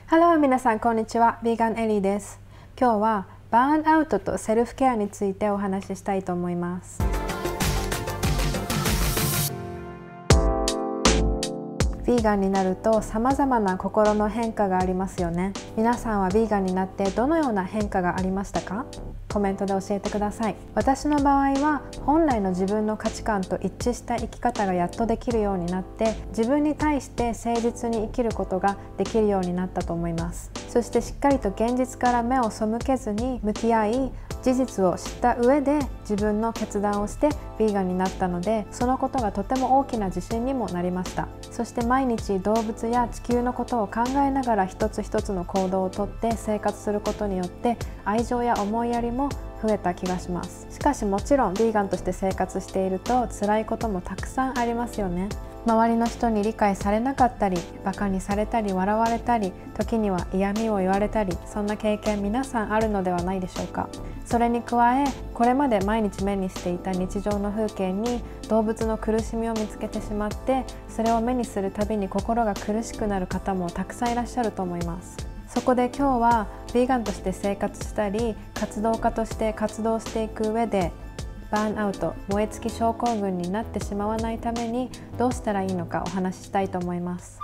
ハロー皆さんこんにちは。ヴィーガンエリーです。今日はバーンアウトとセルフケアについてお話ししたいと思います。ヴィーガンになると様々な心の変化がありますよね。皆さんはヴィーガンになってどのような変化がありましたか？コメントで教えてください。私の場合は本来の自分の価値観と一致した生き方がやっとできるようになって、自分に対して誠実に生きることができるようになったと思います。そしてしっかりと現実から目を背けずに向き合い、事実を知った上で自分の決断をしてヴィーガンになったので、そのことがとても大きな自信にもなりました。そして毎日動物や地球のことを考えながら一つ一つの行動をとって生活することによって愛情や思いやりも増えた気がします。しかしもちろんヴィーガンとして生活していると辛いこともたくさんありますよね。周りの人に理解されなかったり、バカにされたり笑われたり、時には嫌味を言われたり、そんな経験皆さんあるのではないでしょうか。それに加え、これまで毎日目にしていた日常の風景に動物の苦しみを見つけてしまって、それを目にするたびに心が苦しくなる方もたくさんいらっしゃると思います。そこで今日はヴィーガンとして生活したり、活動家として活動していく上でバーンアウト、燃え尽き症候群になってしまわないためにどうしたらいいのかお話ししたいと思います。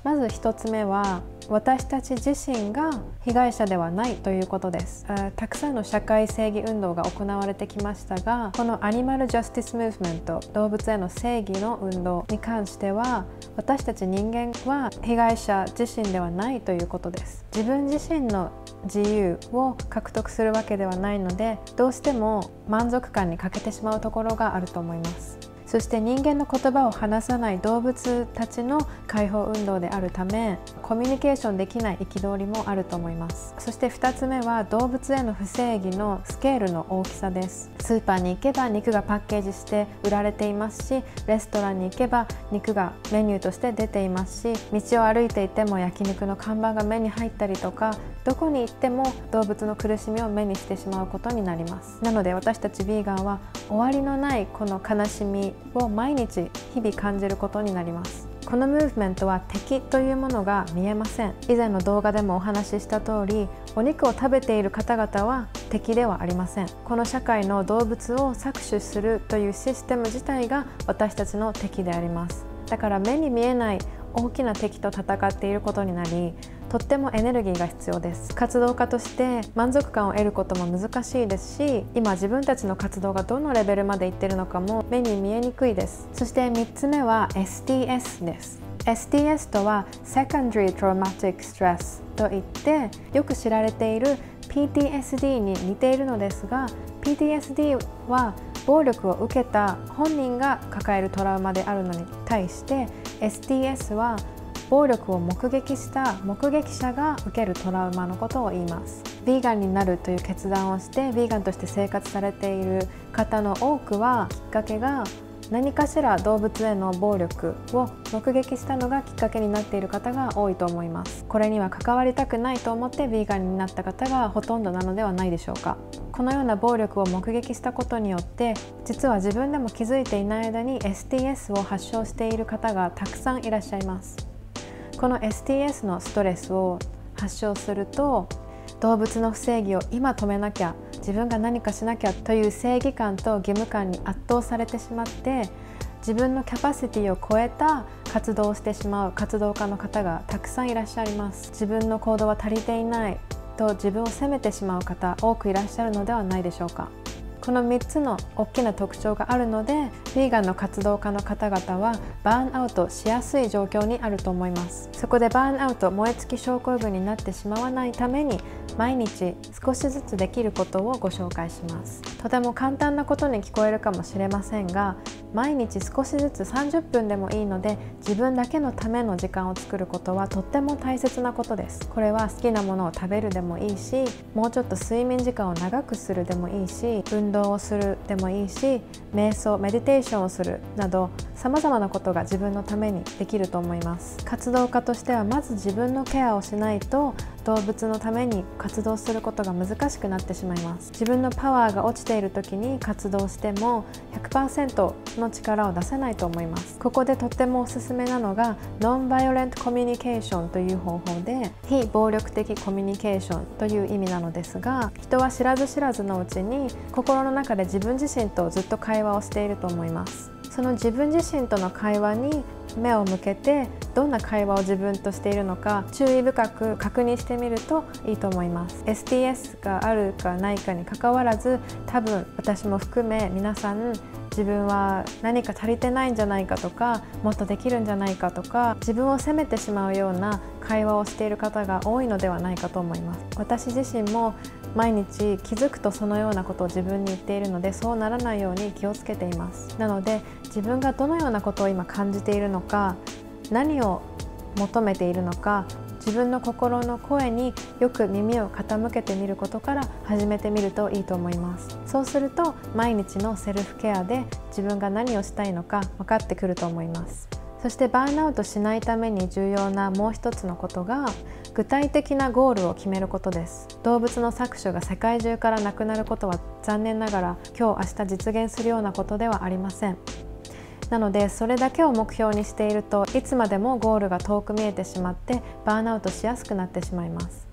まず1つ目は、私たち自身が被害者ではないということです。たくさんの社会正義運動が行われてきましたが、このアニマルジャスティスムーブメント、動物への正義の運動に関しては、私たち人間は被害者自身ではないということです。自分自身の自由を獲得するわけではないので、どうしても満足感に欠けてしまうところがあると思います。そして人間の言葉を話さない動物たちの解放運動であるため、コミュニケーションできない憤りもあると思います。そして2つ目は、動物への不正義のスケールの大きさです。スーパーに行けば肉がパッケージして売られていますし、レストランに行けば肉がメニューとして出ていますし、道を歩いていても焼肉の看板が目に入ったりとか、どこに行っても動物の苦しみを目にしてしまうことになります。なので私たちヴィーガンは終わりのないこの悲しみを毎日日々感じることになります。このムーブメントは敵というものが見えません。以前の動画でもお話しした通り、お肉を食べている方々は敵ではありません。この社会の動物を搾取するというシステム自体が私たちの敵であります。だから目に見えない大きな敵と戦っていることになり、とってもエネルギーが必要です。活動家として満足感を得ることも難しいですし、今自分たちの活動がどのレベルまでいっているのかも目に見えにくいです。そして3つ目は STS です。STS とは Secondary Traumatic Stress といって、よく知られている PTSD に似ているのですが、 PTSD は暴力を受けた本人が抱えるトラウマであるのに対して、 STS は暴力を目撃した目撃者が受けるトラウマのことを言います。ヴィーガンになるという決断をしてヴィーガンとして生活されている方の多くは、きっかけが何かしら動物への暴力を目撃したのがきっかけになっている方が多いと思います。これには関わりたくないと思ってヴィーガンになった方がほとんどなのではないでしょうか。このような暴力を目撃したことによって、実は自分でも気づいていない間に STS を発症している方がたくさんいらっしゃいます。この STS のストレスを発症すると、動物の不正義を今止めなきゃ、自分が何かしなきゃという正義感と義務感に圧倒されてしまって、自分のキャパシティを超えた活動をしてしまう活動家の方がたくさんいらっしゃいます。自分の行動は足りていないと自分を責めてしまう方、多くいらっしゃるのではないでしょうか。この3つの大きな特徴があるので、ヴィーガンの活動家の方々はバーンアウトしやすい状況にあると思います。そこでバーンアウト、燃え尽き症候群になってしまわないために、毎日少しずつできることをご紹介します。とても簡単なことに聞こえるかもしれませんが、毎日少しずつ30分でもいいので自分だけのための時間を作ることはとっても大切なことです。これは好きなものを食べるでもいいし、もうちょっと睡眠時間を長くするでもいいし、運動をするでもいいし、瞑想メディテーーションをするなどさまざまなことが自分のためにできると思います。活動家としてはまず自分のケアをしないと動物のために活動することが難しくなってしまいます。自分のパワーが落ちている時に活動しても 100% の力を出せないと思います。ここでとってもおすすめなのがノンバイオレントコミュニケーションという方法で、非暴力的コミュニケーションという意味なのですが、人は知らず知らずのうちに心の中で自分自身とずっと会話をしていると思います。その自分自身との会話に目を向けて、どんな会話を自分としているのか注意深く確認してみるといいと思います。 STS があるかないかにかかわらず、多分私も含め皆さん自分は何か足りてないんじゃないかとか、もっとできるんじゃないかとか、自分を責めてしまうような会話をしている方が多いのではないかと思います。私自身も毎日気づくとそのようなことを自分に言っているので、そうならないように気をつけています。なので自分がどのようなことを今感じているのか、何を求めているのか、自分の心の声によく耳を傾けてみることから始めてみるといいと思います。そうすると毎日のセルフケアで自分が何をしたいのか分かってくると思います。そしてバーンアウトしないために重要なもう一つのことが、具体的なゴールを決めることです。動物の搾取が世界中からなくなることは残念ながら今日明日実現するようなことではありません。なのでそれだけを目標にしていると、いつまでもゴールが遠く見えてしまってバーンアウトしやすくなってしまいます。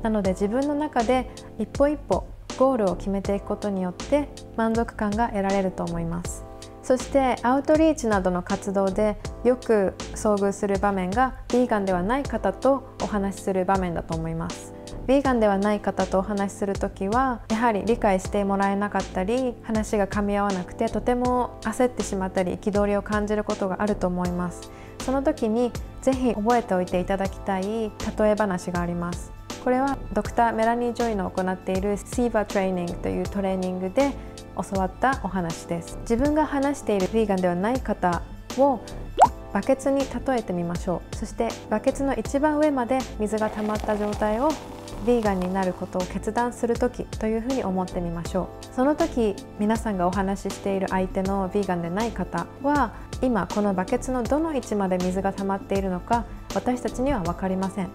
なので自分の中で一歩一歩ゴールを決めていくことによって満足感が得られると思います。そしてアウトリーチなどの活動でよく遭遇する場面が、ヴィーガンではない方とお話しする場面だと思います。ヴィーガンではない方とお話しするときは、やはり理解してもらえなかったり、話が噛み合わなくてとても焦ってしまったり、憤りを感じることがあると思います。その時にぜひ覚えておいていただきたい例え話があります。これはドクターメラニー・ジョイの行っているシーバートレーニングというトレーニングで教わったお話です。自分が話しているヴィーガンではない方をバケツに例えてみましょう。そしてバケツの一番上まで水が溜まった状態をヴィーガンになることを決断する時というふうに思ってみましょう。その時皆さんがお話ししている相手のヴィーガンでない方は、今このバケツのどの位置まで水が溜まっているのか私たちには分かりません。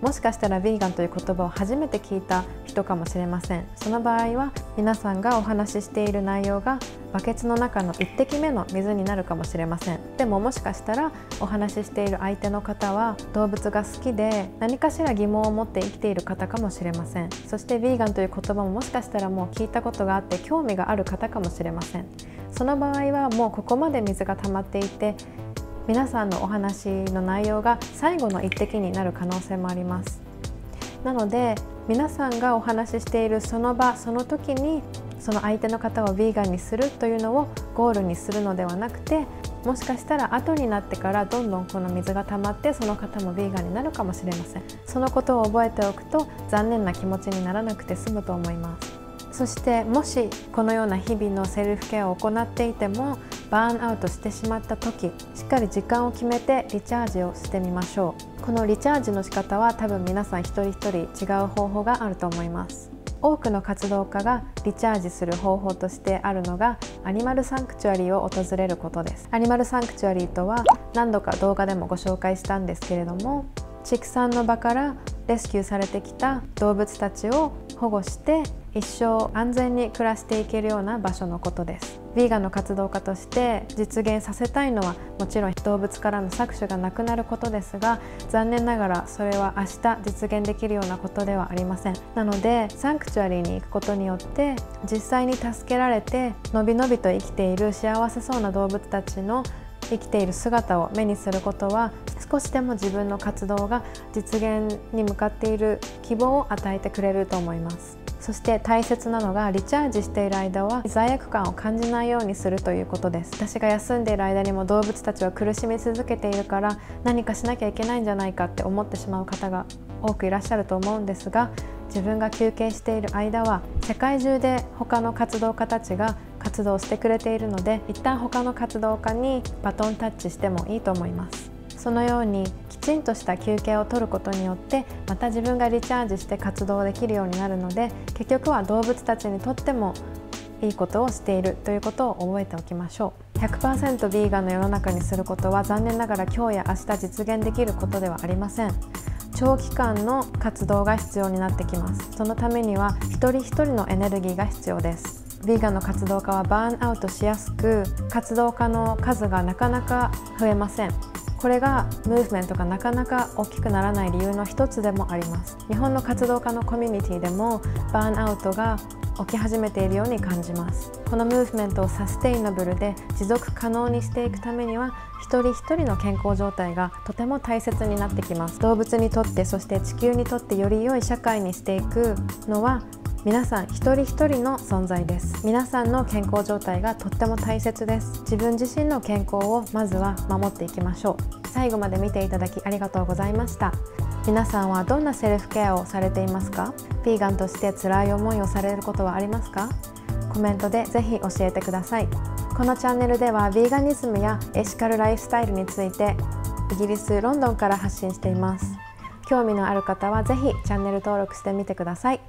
もしかしたらヴィーガンという言葉を初めて聞いた人かもしれません。その場合は皆さんがお話ししている内容がバケツの中の1滴目の水になるかもしれません。でももしかしたらお話ししている相手の方は動物が好きで何かしら疑問を持って生きている方かもしれません。そしてヴィーガンという言葉ももしかしたらもう聞いたことがあって興味がある方かもしれません。その場合はもうここまで水が溜まっていて、皆さんのお話の内容が最後の一滴になる可能性もあります。なので皆さんがお話ししているその場その時に、その相手の方をヴィーガンにするというのをゴールにするのではなくて、もしかしたら後になってからどんどんこの水が溜まってその方もヴィーガンになるかもしれません。そのことを覚えておくと残念な気持ちにならなくて済むと思います。そしてもしこのような日々のセルフケアを行っていてもバーンアウトしてしまった時、しっかり時間を決めてリチャージをしてみましょう。このリチャージの仕方は多分皆さん一人一人違う方法があると思います。多くの活動家がリチャージする方法としてあるのがアニマルサンクチュアリーを訪れることです。アニマルサンクチュアリーとは何度か動画でもご紹介したんですけれども、畜産の場からレスキューされてきた動物たちを保護して一生安全に暮らしていけるような場所のことです。ヴィーガンの活動家として実現させたいのはもちろん動物からの搾取がなくなることですが、残念ながらそれは明日実現できるようなことではありません。なのでサンクチュアリーに行くことによって実際に助けられてのびのびと生きている幸せそうな動物たちの生きている姿を目にすることは、少しでも自分の活動が実現に向かっている希望を与えてくれると思います。そして大切なのが、リチャージしている間は罪悪感を感じないようにするということです。私が休んでいる間にも動物たちは苦しみ続けているから何かしなきゃいけないんじゃないかって思ってしまう方が多くいらっしゃると思うんですが、自分が休憩している間は世界中で他の活動家たちが活動してくれているので、一旦他の活動家にバトンタッチしてもいいと思います。そのようにきちんとした休憩を取ることによってまた自分がリチャージして活動できるようになるので、結局は動物たちにとってもいいことをしているということを覚えておきましょう。100% ビーガンの世の中にすることは残念ながら今日や明日実現できることではありません。長期間の活動が必要になってきます。そのためには一人一人のエネルギーが必要です。ビーガンの活動家はバーンアウトしやすく、活動家の数がなかなか増えません。これがムーブメントがなかなか大きくならない理由の一つでもあります。日本の活動家のコミュニティでもバーンアウトが起き始めているように感じます。このムーブメントをサステイナブルで持続可能にしていくためには、一人一人の健康状態がとても大切になってきます。動物にとって、そして地球にとってより良い社会にしていくのは皆さん一人一人の存在です。皆さんの健康状態がとっても大切です。自分自身の健康をまずは守っていきましょう。最後まで見ていただきありがとうございました。皆さんはどんなセルフケアをされていますか？ヴィーガンとして辛い思いをされることはありますか？コメントでぜひ教えてください。このチャンネルではヴィーガニズムやエシカルライフスタイルについてイギリス・ロンドンから発信しています。興味のある方はぜひチャンネル登録してみてください。